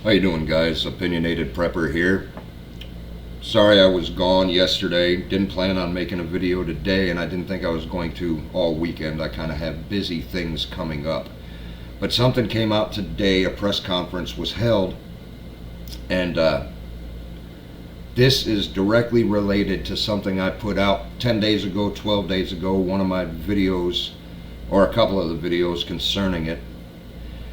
How you doing, guys? Opinionated Prepper here. Sorry I was gone yesterday. Didn't plan on making a video today, and I didn't think I was going to all weekend. I kind of have busy things coming up. But something came out today. A press conference was held, and this is directly related to something I put out 10 days ago, 12 days ago, one of my videos, or a couple of the videos concerning it.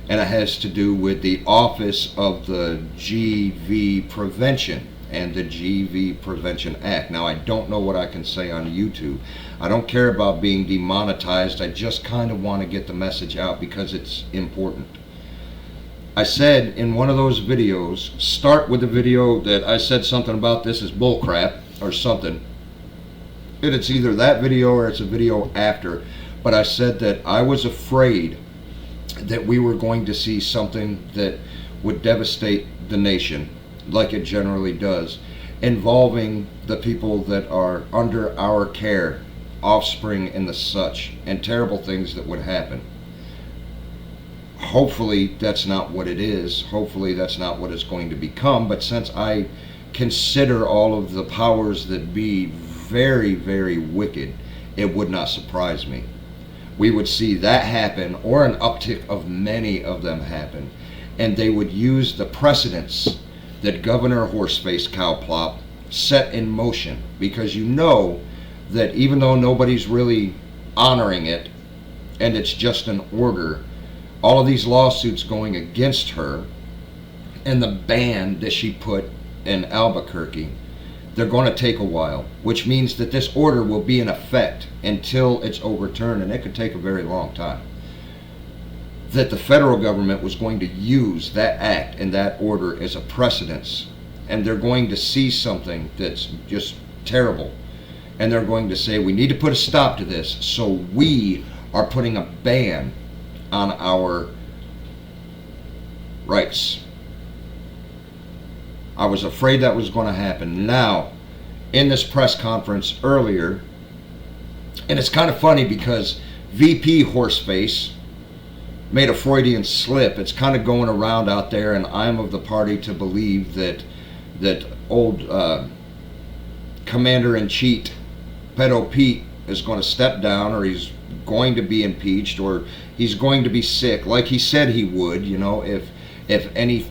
And it has to do with the Office of the GV Prevention and the GV Prevention Act. Now, I don't know what I can say on YouTube. I don't care about being demonetized. I just kind of want to get the message out because it's important. I said in one of those videos, start with the video that I said something about this is bullcrap or something. And it's either that video or it's a video after. But I said that I was afraid that we were going to see something that would devastate the nation, like it generally does, involving the people that are under our care, offspring and the such, and terrible things that would happen. Hopefully that's not what it is. Hopefully that's not what it's going to become. But since I consider all of the powers that be very, very wicked, it would not surprise me. We would see that happen, or an uptick of many of them happen, and they would use the precedents that Governor Horseface Cowplop set in motion, because you know that even though nobody's really honoring it and it's just an order, all of these lawsuits going against her and the ban that she put in Albuquerque, they're going to take a while, which means that this order will be in effect until it's overturned, and it could take a very long time. That the federal government was going to use that act and that order as a precedence, and they're going to see something that's just terrible, and they're going to say, we need to put a stop to this, so we are putting a ban on our rights. I was afraid that was going to happen. Now, in this press conference earlier, and it's kind of funny because VP Horseface made a Freudian slip. It's kind of going around out there, and I'm of the party to believe that old Commander-in-Chief Pedo Pete is going to step down, or he's going to be impeached, or he's going to be sick, like he said he would, you know, if any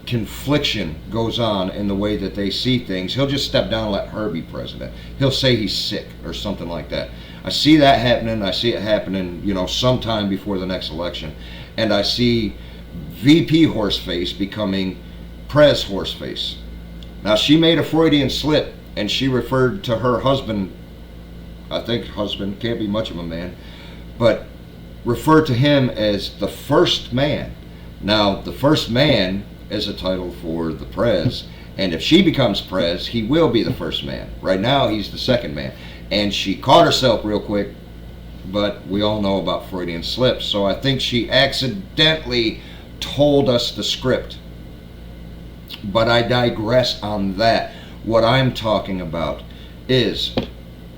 confliction goes on in the way that they see things, he'll just step down and let her be president. He'll say he's sick or something like that. I see that happening. I see it happening, you know, sometime before the next election. And I see VP Horseface becoming Pres Horseface. Now, she made a Freudian slip, and she referred to her husband, I think husband, can't be much of a man, but referred to him as the first man. Now, the first man is a title for the Pres, and if she becomes Pres, he will be the first man. Right now, he's the second man. And she caught herself real quick, but we all know about Freudian slips, so I think she accidentally told us the script. But I digress on that. What I'm talking about is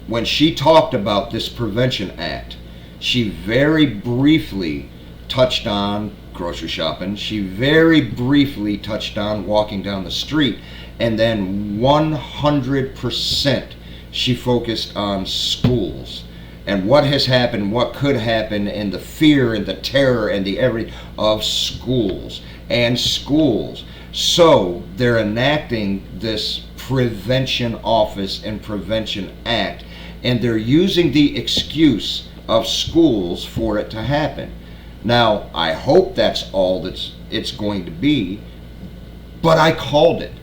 when she talked about this Prevention Act, she very briefly touched on grocery shopping. She very briefly touched on walking down the street, and then 100% she focused on schools and what has happened, what could happen, and the fear and the terror and the everything of schools and schools. So they're enacting this Prevention Office and Prevention Act, and they're using the excuse of schools for it to happen. Now, I hope that's all it's going to be, but I called it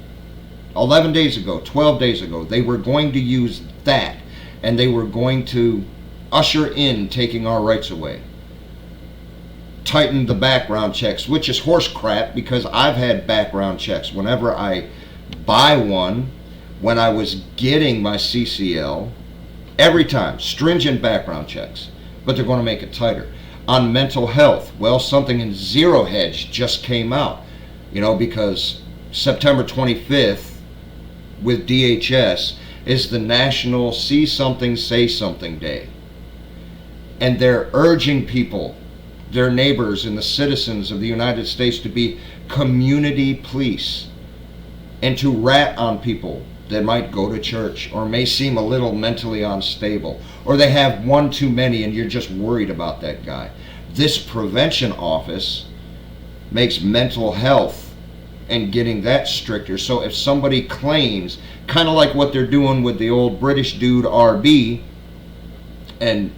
11 days ago, 12 days ago. They were going to use that, and they were going to usher in taking our rights away. Tighten the background checks, which is horse crap, because I've had background checks whenever I buy one, when I was getting my CCL, every time, stringent background checks, but they're going to make it tighter. On mental health, well, something in Zero Hedge just came out, you know, because September 25th with DHS is the National See Something, Say Something Day. And they're urging people their neighbors and the citizens of the United States to be community police and to rat on people that might go to church or may seem a little mentally unstable, or they have one too many and you're just worried about that guy. This prevention office makes mental health and getting that stricter. So if somebody claims, kind of like what they're doing with the old British dude RB, and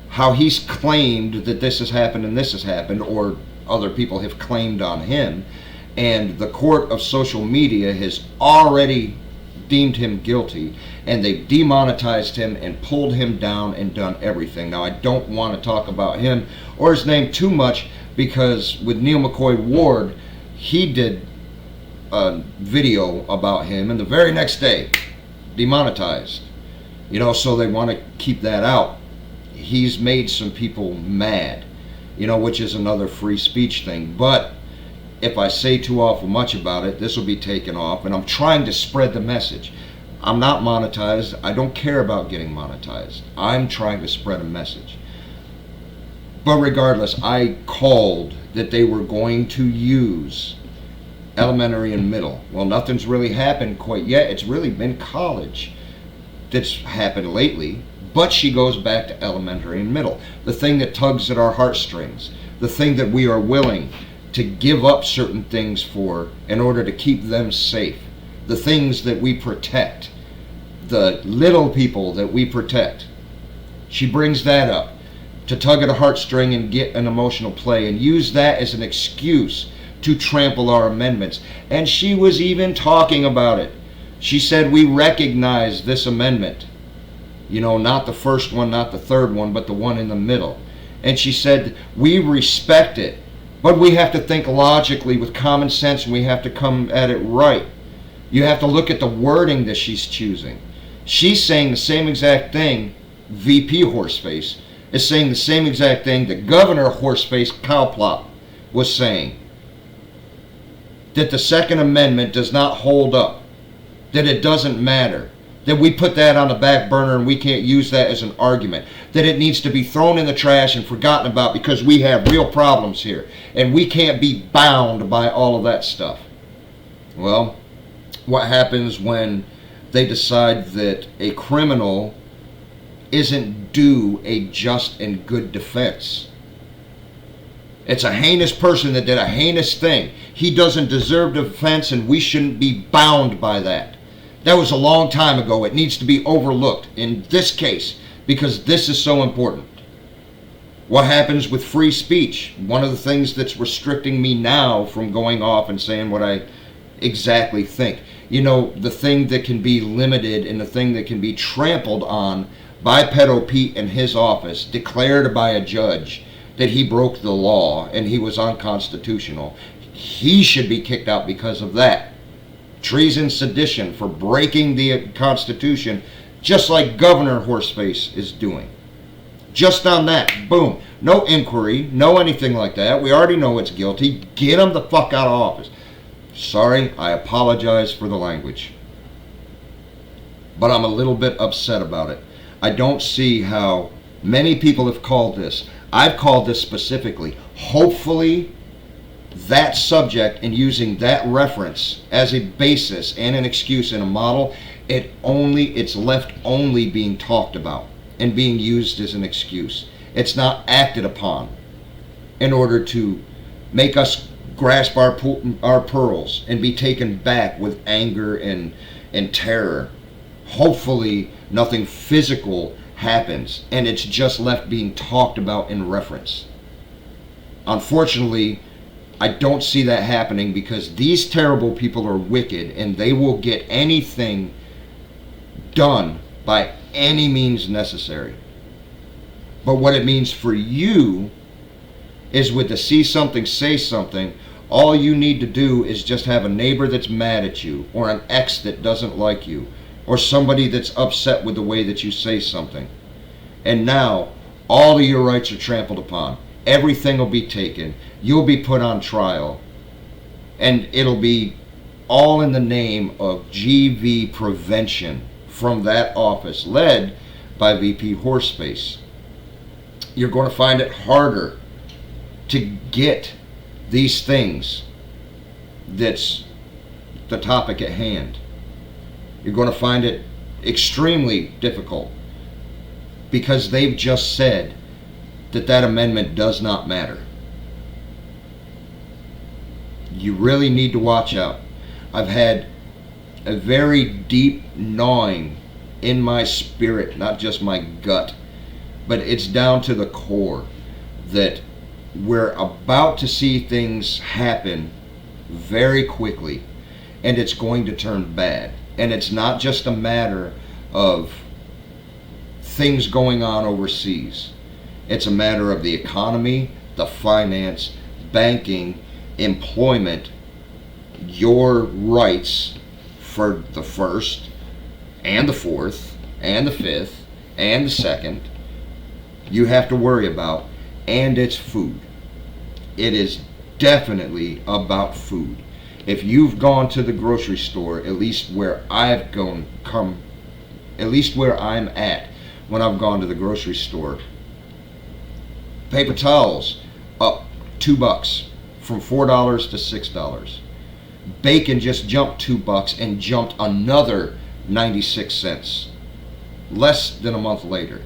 how he's claimed that this has happened and this has happened, or other people have claimed on him, and the court of social media has already deemed him guilty, and they've demonetized him and pulled him down and done everything. Now, I don't want to talk about him or his name too much, because with Neil McCoy Ward, he did a video about him, and the very next day, demonetized. You know, so they want to keep that out. He's made some people mad, you know, which is another free speech thing. But if I say too awful much about it, this will be taken off, and I'm trying to spread the message. I'm not monetized. I don't care about getting monetized. I'm trying to spread a message. But regardless, I called that they were going to use elementary and middle. Well, nothing's really happened quite yet. It's really been college that's happened lately. But she goes back to elementary and middle. The thing that tugs at our heartstrings. The thing that we are willing to give up certain things for in order to keep them safe. The things that we protect. The little people that we protect. She brings that up to tug at a heartstring and get an emotional play and use that as an excuse to trample our amendments. And she was even talking about it. She said, we recognize this amendment. You know, not the first one, not the third one, but the one in the middle. And she said, we respect it, but we have to think logically with common sense, and we have to come at it right. You have to look at the wording that she's choosing. She's saying the same exact thing, VP Horseface is saying the same exact thing that Governor Horseface Cowplop was saying. That the Second Amendment does not hold up. That it doesn't matter. That we put that on the back burner and we can't use that as an argument. That it needs to be thrown in the trash and forgotten about because we have real problems here. And we can't be bound by all of that stuff. Well, what happens when they decide that a criminal isn't due a just and good defense? It's a heinous person that did a heinous thing. He doesn't deserve defense, and we shouldn't be bound by that. That was a long time ago. It needs to be overlooked in this case because this is so important. What happens with free speech? One of the things that's restricting me now from going off and saying what I exactly think. You know, the thing that can be limited and the thing that can be trampled on by Pedo Pete and his office, declared by a judge that he broke the law and he was unconstitutional. He should be kicked out because of that. Treason, sedition, for breaking the Constitution, just like Governor Horseface is doing. Just on that, boom. No inquiry, no anything like that. We already know it's guilty. Get him the fuck out of office. Sorry, I apologize for the language. But I'm a little bit upset about it. I don't see how many people have called this. I've called this specifically. Hopefully, that subject and using that reference as a basis and an excuse and a model, it's left only being talked about and being used as an excuse. It's not acted upon in order to make us grasp our pearls and be taken back with anger and terror. Hopefully nothing physical happens and it's just left being talked about in reference. Unfortunately, I don't see that happening because these terrible people are wicked and they will get anything done by any means necessary. But what it means for you is with the see something, say something, all you need to do is just have a neighbor that's mad at you, or an ex that doesn't like you, or somebody that's upset with the way that you say something. And now, all of your rights are trampled upon. Everything will be taken. You'll be put on trial. And it'll be all in the name of GV prevention from that office, led by VP Horseface. You're going to find it harder to get these things that's the topic at hand. You're going to find it extremely difficult because they've just said that that amendment does not matter. You really need to watch out. I've had a very deep gnawing in my spirit, not just my gut, but it's down to the core that we're about to see things happen very quickly, and it's going to turn bad. And it's not just a matter of things going on overseas. It's a matter of the economy, the finance, banking, employment, your rights for the first and the fourth and the fifth and the second you have to worry about, and it's food. It is definitely about food. If you've gone to the grocery store, at least where I've at least where I'm at when I've gone to the grocery store, paper towels up $2 from $4 to $6. Bacon just jumped $2 and jumped another 96 cents less than a month later.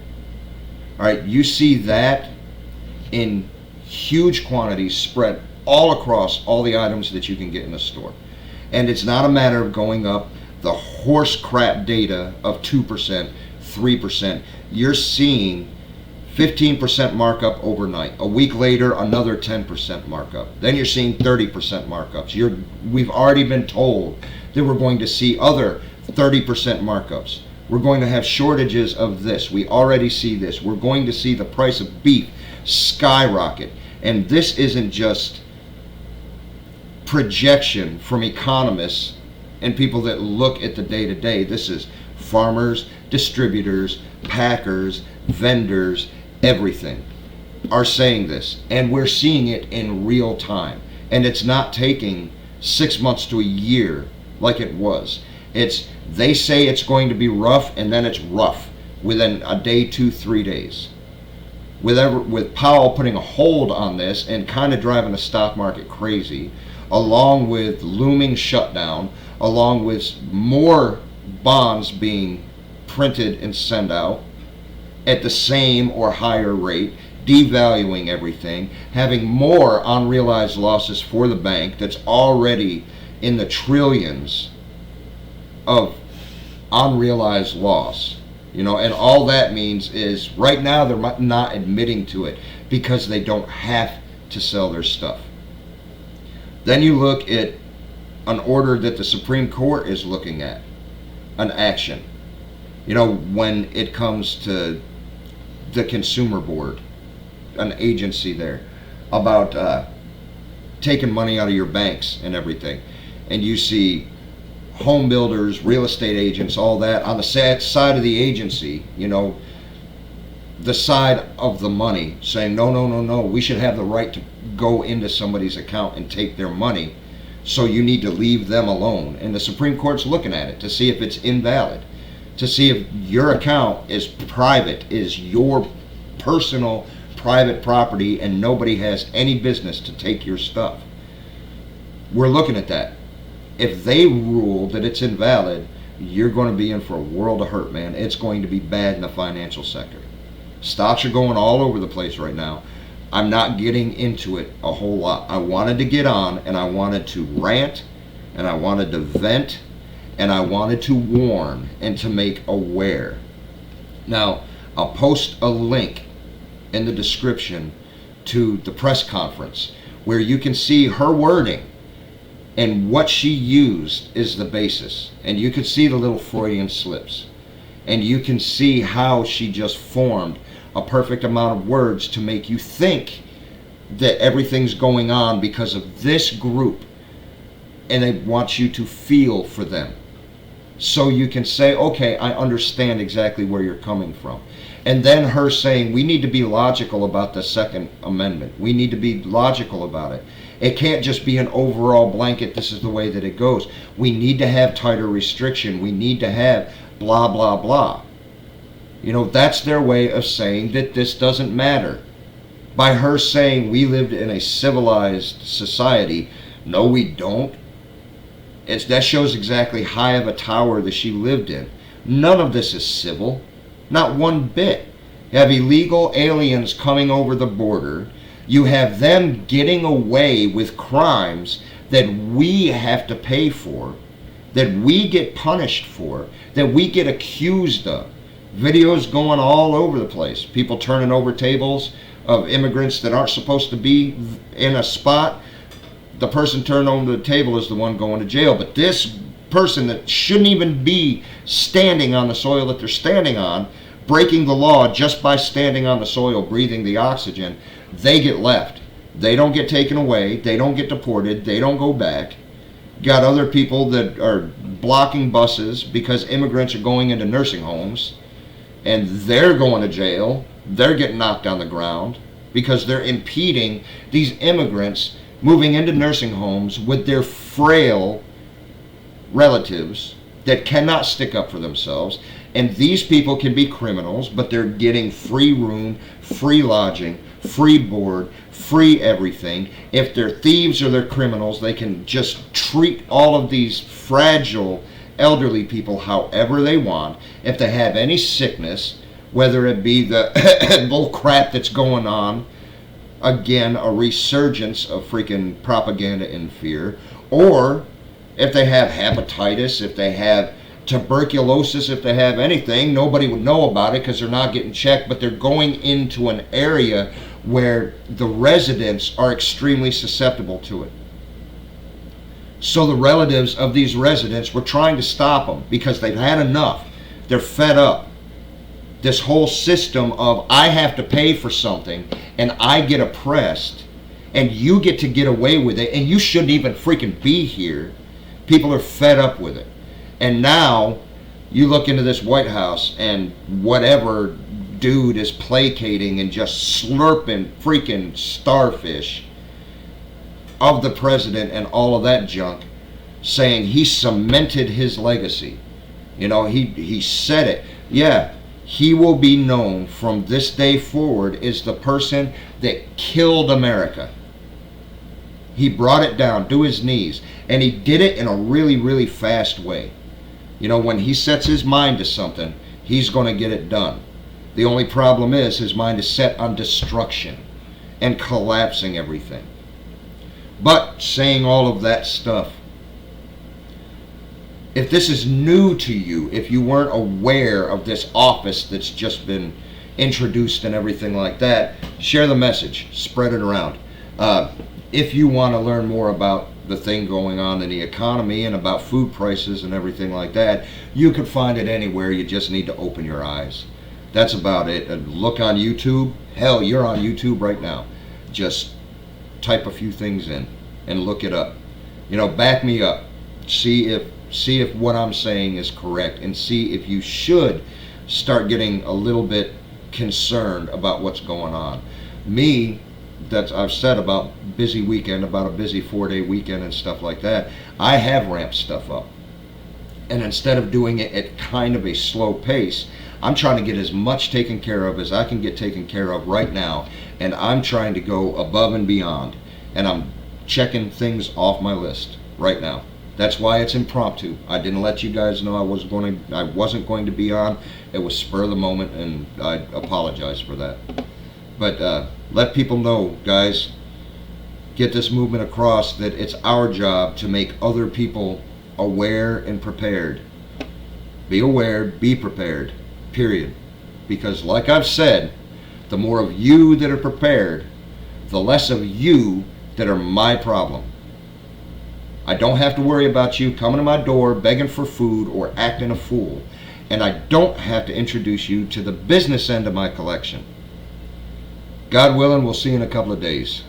All right, you see that in huge quantities spread all across all the items that you can get in the store. And it's not a matter of going up the horse crap data of 2%, 3%. You're seeing 15% markup overnight. A week later, another 10% markup. Then you're seeing 30% markups. We've already been told that we're going to see other 30% markups. We're going to have shortages of this. We already see this. We're going to see the price of beef skyrocket. And this isn't just projection from economists and people that look at the day-to-day. This is farmers, distributors, packers, vendors, everything are saying this, and we're seeing it in real time. And it's not taking 6 months to a year like it was. They say it's going to be rough, and then it's rough within a day, 2, 3 days. With Powell putting a hold on this and kind of driving the stock market crazy, along with looming shutdown, along with more bonds being printed and sent out at the same or higher rate, devaluing everything, having more unrealized losses for the bank that's already in the trillions of unrealized loss. And all that means is right now they're not admitting to it because they don't have to sell their stuff. Then you look at an order that the Supreme Court is looking at, an action. When it comes to the Consumer Board, an agency there, about taking money out of your banks and everything. And you see home builders, real estate agents, all that on the side of the agency, the side of the money, saying no, we should have the right to go into somebody's account and take their money, so you need to leave them alone. And the Supreme Court's looking at it to see if it's invalid, to see if your account is private, is your personal private property, and nobody has any business to take your stuff. We're looking at that. If they rule that it's invalid, you're going to be in for a world of hurt, man. It's going to be bad in the financial sector. Stocks are going all over the place right now. I'm not getting into it a whole lot. I wanted to get on, and I wanted to rant, and I wanted to vent, and I wanted to warn and to make aware. Now, I'll post a link in the description to the press conference where you can see her wording, and what she used is the basis. And you can see the little Freudian slips. And you can see how she just formed a perfect amount of words to make you think that everything's going on because of this group. And they want you to feel for them. So you can say, okay, I understand exactly where you're coming from. And then her saying, we need to be logical about the Second Amendment. We need to be logical about it. It can't just be an overall blanket, this is the way that it goes. We need to have tighter restriction. We need to have blah, blah, blah. That's their way of saying that this doesn't matter. by her saying we lived in a civilized society. No, we don't. That shows exactly how high of a tower that she lived in. None of this is civil. Not one bit. You have illegal aliens coming over the border. You have them getting away with crimes that we have to pay for, that we get punished for, that we get accused of. Videos going all over the place. People turning over tables of immigrants that aren't supposed to be in a spot. The person turned over the table is the one going to jail. But this person that shouldn't even be standing on the soil that they're standing on, breaking the law just by standing on the soil, breathing the oxygen, they get left. They don't get taken away. They don't get deported. They don't go back. Got other people that are blocking buses because immigrants are going into nursing homes, and they're going to jail. They're getting knocked on the ground because they're impeding these immigrants moving into nursing homes with their frail relatives that cannot stick up for themselves. And these people can be criminals, but they're getting free room, free lodging, free board, free everything. If they're thieves or they're criminals, they can just treat all of these fragile elderly people however they want. If they have any sickness, whether it be the bull crap that's going on, again, a resurgence of freaking propaganda and fear, or if they have hepatitis, if they have tuberculosis, if they have anything, nobody would know about it because they're not getting checked, but they're going into an area where the residents are extremely susceptible to it. So the relatives of these residents were trying to stop them because they've had enough. They're fed up. This whole system of I have to pay for something and I get oppressed and you get to get away with it and you shouldn't even freaking be here. People are fed up with it. And now you look into this White House and whatever dude is placating and just slurping freaking starfish of the president and all of that junk, saying he cemented his legacy. You know, he said it. Yeah, he will be known from this day forward as the person that killed America. He brought it down to his knees, and he did it in a really, really fast way. You know, when he sets his mind to something, he's going to get it done. The only problem is his mind is set on destruction and collapsing everything. But saying all of that stuff, if this is new to you, if you weren't aware of this office that's just been introduced and everything like that, share the message, spread it around. If you want to learn more about the thing going on in the economy and about food prices and everything like that, you can find it anywhere. You just need to open your eyes. That's about it. Look on YouTube. Hell, you're on YouTube right now. Just type a few things in and look it up. You know, back me up. See if what I'm saying is correct, and see if you should start getting a little bit concerned about what's going on. Me, that I've said about busy weekend, about a busy 4-day weekend and stuff like that, I have ramped stuff up. And instead of doing it at kind of a slow pace, I'm trying to get as much taken care of as I can get taken care of right now, and I'm trying to go above and beyond, and I'm checking things off my list right now. That's why it's impromptu. I didn't let you guys know I wasn't going to be on. It was spur of the moment, and I apologize for that. But let people know, guys, get this movement across that it's our job to make other people aware and prepared. Be aware, be prepared, period. Because like I've said, the more of you that are prepared, the less of you that are my problem. I don't have to worry about you coming to my door begging for food or acting a fool. And I don't have to introduce you to the business end of my collection. God willing, we'll see you in a couple of days.